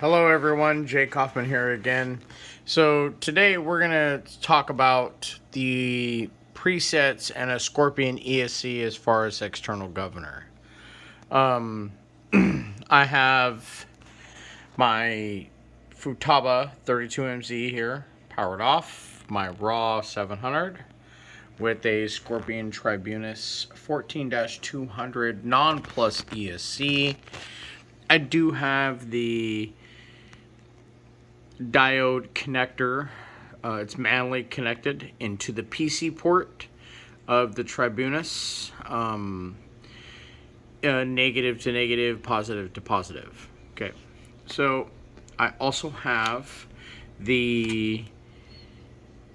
Hello everyone, Jay Kaufman here again. So today we're going to talk about the presets and a Scorpion ESC as far as external governor. I have my Futaba 32MZ here powered off, my Raw 700 with a Scorpion Tribunus 14-200 non-plus ESC. I do have the diode connector. It's manually connected into the PC port of the tribunus, negative to negative, positive to positive. Okay, so I also have the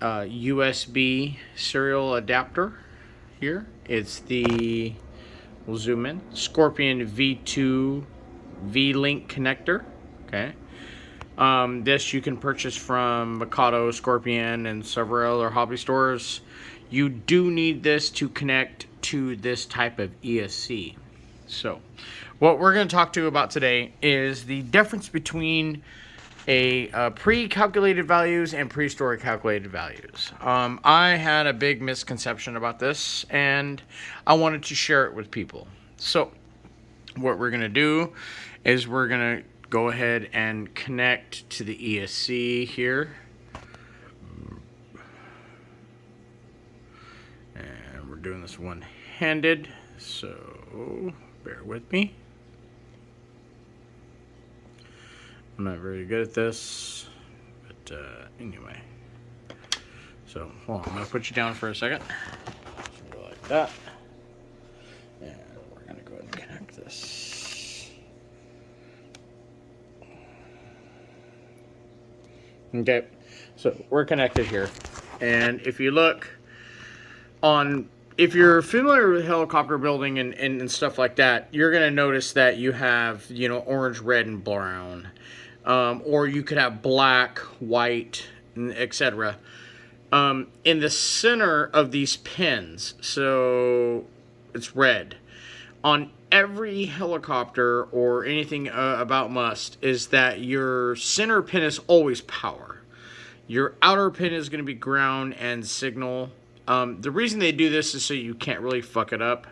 USB serial adapter here. It's the, we'll zoom in, Scorpion V2 V-Link connector. Okay. This you can purchase from Mikado, Scorpion, and several other hobby stores. You do need this to connect to this type of ESC. So, what we're going to talk to you about today is the difference between a pre-calculated values and pre-stored calculated values. I had a big misconception about this, and I wanted to share it with people. So, what we're going to do is we're going to go ahead and connect to the ESC here. And we're doing this one-handed, so bear with me. I'm not very good at this, but anyway. So, hold on, I'm going to put you down for a second. So like that. And we're going to go ahead and connect this. Okay, so we're connected here, and if you look on, if you're familiar with helicopter building and stuff like that, you're going to notice that you have, you know, orange, red, and brown, or you could have black, white, etc. In the center of these pins, so it's red. On every helicopter or anything about Must is that your center pin is always power. Your outer pin is going to be ground and signal. The reason they do this is so you can't really fuck it up.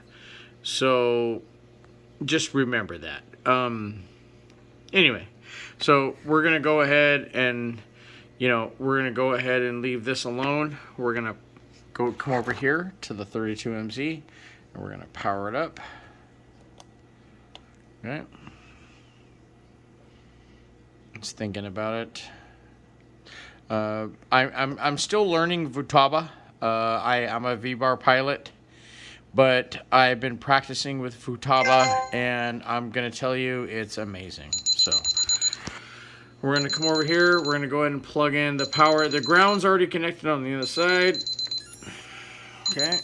So just remember that. Anyway, so we're going to go ahead and, you know, we're going to go ahead and leave this alone. We're going to come over here to the 32MZ and we're going to power it up. Okay. Just thinking about it. I'm still learning Futaba. I'm a V-bar pilot, but I've been practicing with Futaba, and I'm gonna tell you it's amazing. So we're gonna come over here. We're gonna go ahead and plug in the power. The ground's already connected on the other side. Okay.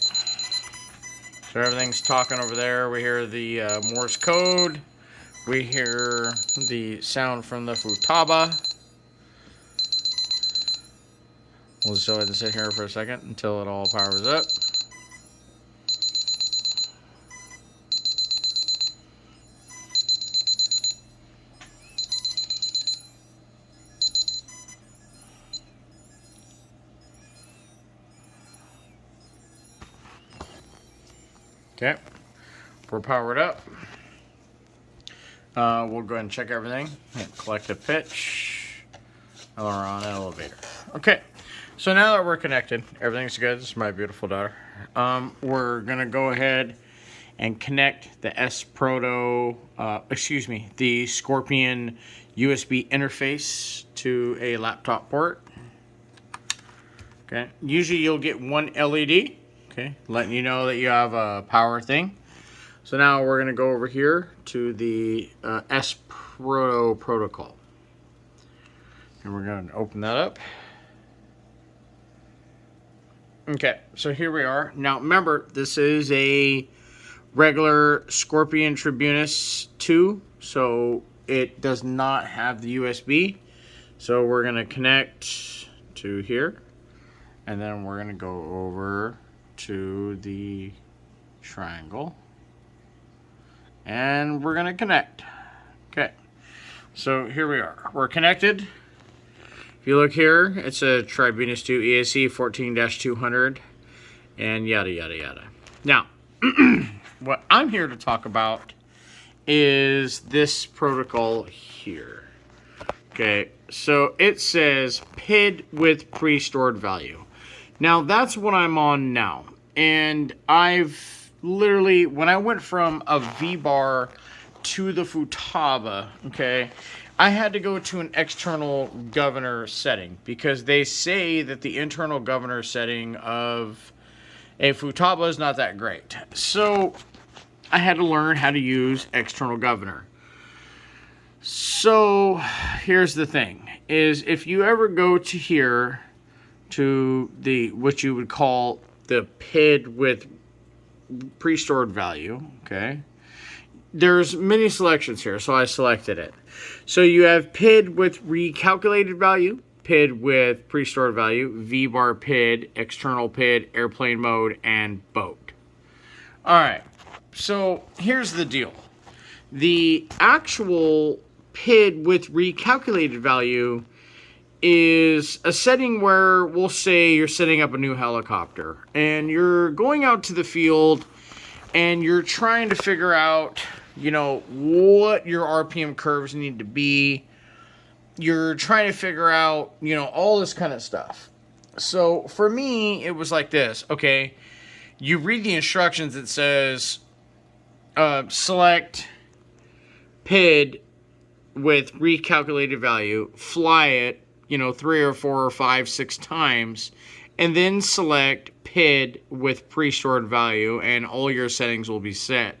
So everything's talking over there. We hear the Morse code. We hear the sound from the Futaba. We'll just go ahead and sit here for a second until it all powers up. Okay, we're powered up. We'll go ahead and check everything. Collective pitch. Aileron elevator. Okay, so now that we're connected, everything's good. This is my beautiful daughter. We're gonna go ahead and connect the the Scorpion USB interface to a laptop port. Okay, usually you'll get one LED. Okay, letting you know that you have a power thing. So now we're going to go over here to the S-Proto protocol. And we're going to open that up. Okay, so here we are. Now remember, this is a regular Scorpion Tribunus 2, so it does not have the USB. So we're going to connect to here, and then we're going to go over to the triangle, and we're going to connect. Okay, So here we are. We're connected. If you look here, it's a tribunus 2 ESC 14-200 and yada, yada, yada. Now, what I'm here to talk about is this protocol here. Okay, so it says PID with pre-stored value. Now, that's what I'm on now. And I've literally, when I went from a V-bar to the Futaba, okay, I had to go to an external governor setting because they say that the internal governor setting of a Futaba is not that great. So I had to learn how to use external governor. So here's the thing, is if you ever go to here to the what you would call the PID with pre-stored value, okay, there's many selections here, so I selected it. So you have PID with recalculated value, PID with pre-stored value, V-bar PID, external PID, airplane mode, and boat. Alright, so here's the deal. The actual PID with recalculated value is a setting where we'll say you're setting up a new helicopter and you're going out to the field and you're trying to figure out, you know, what your RPM curves need to be. You're trying to figure out, you know, all this kind of stuff. So for me, it was like this. Okay, you read the instructions. It says select PID with recalculated value, fly it, you know, 3 or 4 or 5, 6 times, and then select PID with pre-stored value, and all your settings will be set.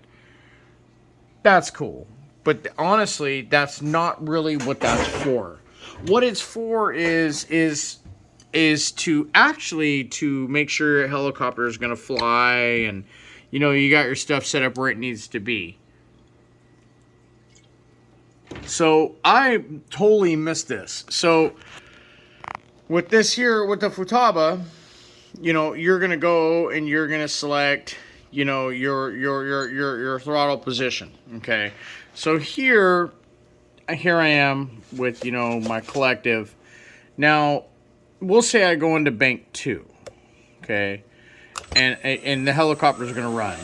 That's cool. But honestly, that's not really what that's for. What it's for is to actually to make sure your helicopter is going to fly and, you know, you got your stuff set up where it needs to be. So I totally missed this. So with this here, with the Futaba, you know, you're going to go and you're going to select, you know, your throttle position. Okay. So here I am with, you know, my collective. Now, we'll say I go into bank 2. Okay. And the helicopter is going to run.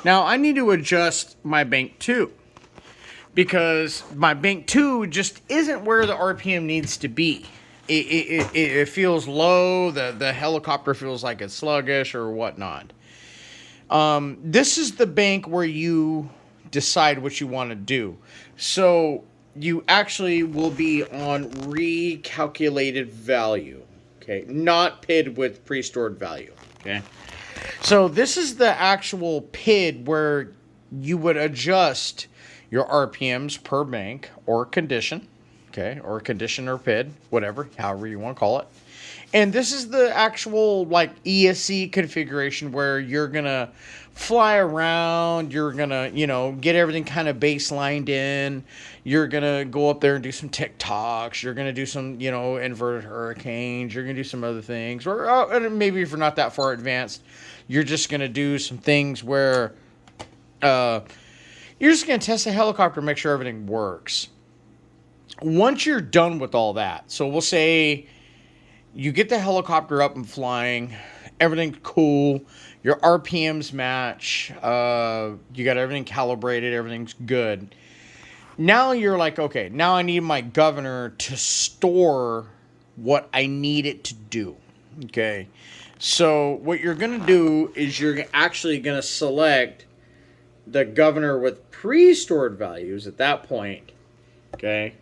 Now, I need to adjust my bank 2. Because my bank 2 just isn't where the RPM needs to be. It feels low. The helicopter feels like it's sluggish or whatnot. This is the bank where you decide what you want to do. So you actually will be on recalculated value. Okay, not PID with pre-stored value. Okay, so this is the actual PID where you would adjust your RPMs per bank or condition, okay, or condition or PID, whatever, however you want to call it. And this is the actual like ESC configuration where you're gonna fly around, you're gonna, you know, get everything kind of baselined in, you're gonna go up there and do some TikToks, you're gonna do some, you know, inverted hurricanes, you're gonna do some other things, or maybe if you're not that far advanced, you're just gonna do some things where you're just going to test the helicopter and make sure everything works. Once you're done with all that, so we'll say you get the helicopter up and flying, everything's cool, your RPMs match, you got everything calibrated, everything's good. Now you're like, okay, now I need my governor to store what I need it to do. Okay, so what you're going to do is you're actually going to select the governor with pre-stored values at that point, okay?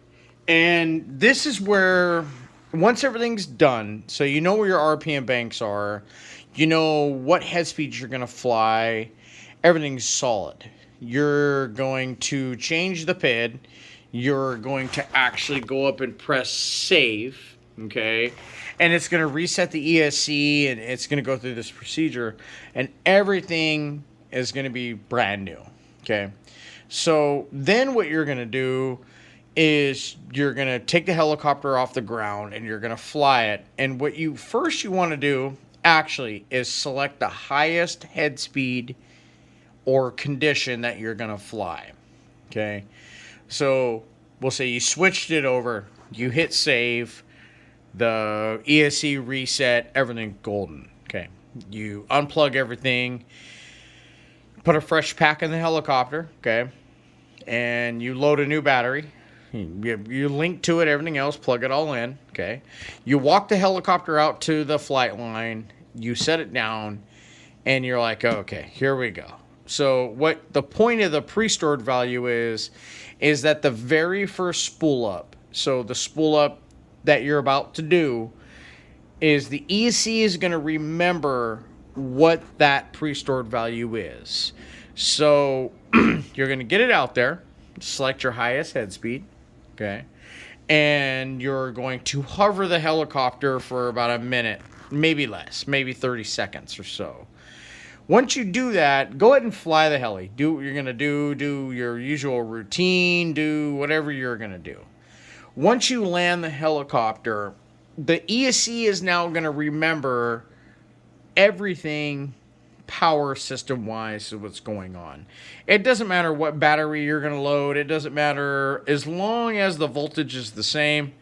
And this is where, once everything's done, so you know where your RPM banks are, you know what head speeds you're going to fly, everything's solid. You're going to change the PID, you're going to actually go up and press save, okay? And it's going to reset the ESC, and it's going to go through this procedure, and everything is going to be brand new, okay? So then what you're going to do is you're going to take the helicopter off the ground and you're going to fly it. And what you want to do actually is select the highest head speed or condition that you're going to fly, okay? So we'll say you switched it over, you hit save, the ESC reset, everything golden. Okay, you unplug everything, put a fresh pack in the helicopter, okay, and you load a new battery. You link to it, everything else, plug it all in, okay. You walk the helicopter out to the flight line, you set it down, and you're like, okay, here we go. So what the point of the prestored value is that the very first spool up, so the spool up that you're about to do, is the ESC is going to remember what that prestored value is. So you're going to get it out there, select your highest head speed, okay, and you're going to hover the helicopter for about a minute, maybe less, maybe 30 seconds or so. Once you do that, go ahead and fly the heli. Do what you're going to do your usual routine, do whatever you're going to do. Once you land the helicopter, the ESC is now going to remember everything power system wise of what's going on. It doesn't matter what battery you're going to load. It doesn't matter. As long as the voltage is the same,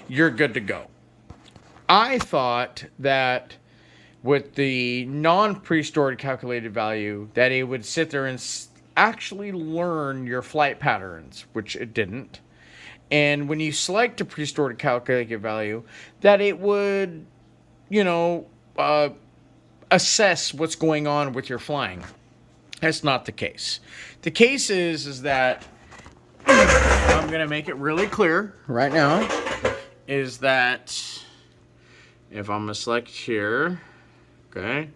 you're good to go. I thought that with the non-prestored calculated value, that it would sit there and actually learn your flight patterns, which it didn't. And when you select a prestored calculated value, that it would, assess what's going on with your flying. That's not the case. The case is that, I'm going to make it really clear right now, is that if I'm going to select here, okay,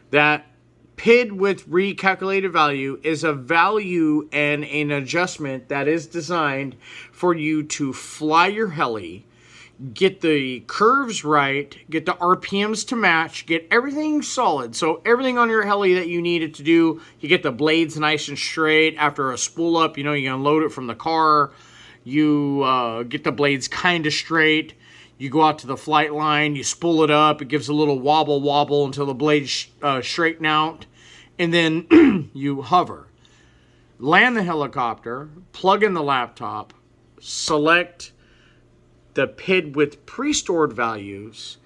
that PID with recalculated value is a value and an adjustment that is designed for you to fly your heli, get the curves right, get the RPMs to match, get everything solid. So everything on your heli that you need it to do, you get the blades nice and straight. After a spool up, you unload it from the car, you get the blades kind of straight. You go out to the flight line, you spool it up, it gives a little wobble until the blades straighten out, and then you hover. Land the helicopter, plug in the laptop, select the PID with pre-stored values,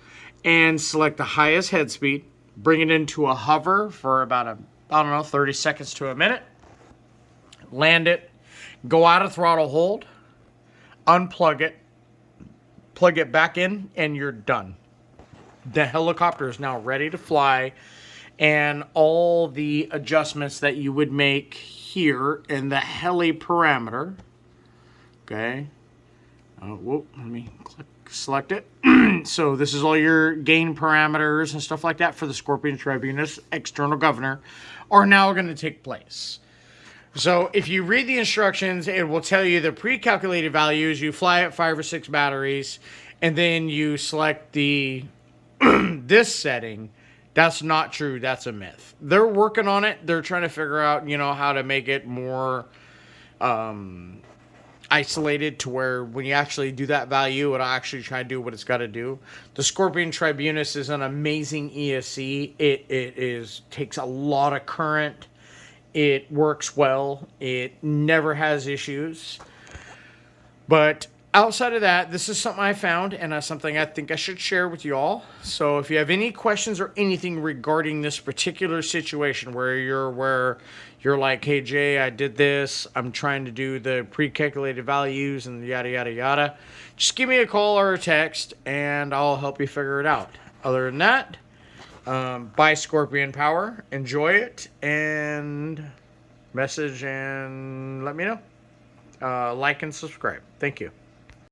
and select the highest head speed, bring it into a hover for about 30 seconds to a minute, land it, go out of throttle hold, unplug it, plug it back in, and you're done. The helicopter is now ready to fly, and all the adjustments that you would make here in the heli parameter, okay, let me select it. So this is all your gain parameters and stuff like that for the Scorpion Tribunus external governor are now going to take place. So if you read the instructions, it will tell you the pre-calculated values. You fly at 5 or 6 batteries, and then you select the this setting. That's not true. That's a myth. They're working on it. They're trying to figure out, how to make it more isolated to where when you actually do that value, it'll actually try to do what it's got to do. The Scorpion Tribunus is an amazing ESC. It takes a lot of current. It works well. It never has issues. But outside of that, this is something I found, and that's something I think I should share with you all. So if you have any questions or anything regarding this particular situation where you're like, hey, Jay, I did this. I'm trying to do the pre-calculated values and yada, yada, yada. Just give me a call or a text, and I'll help you figure it out. Other than that, buy Scorpion Power, enjoy it, and message and let me know. Like and subscribe. Thank you.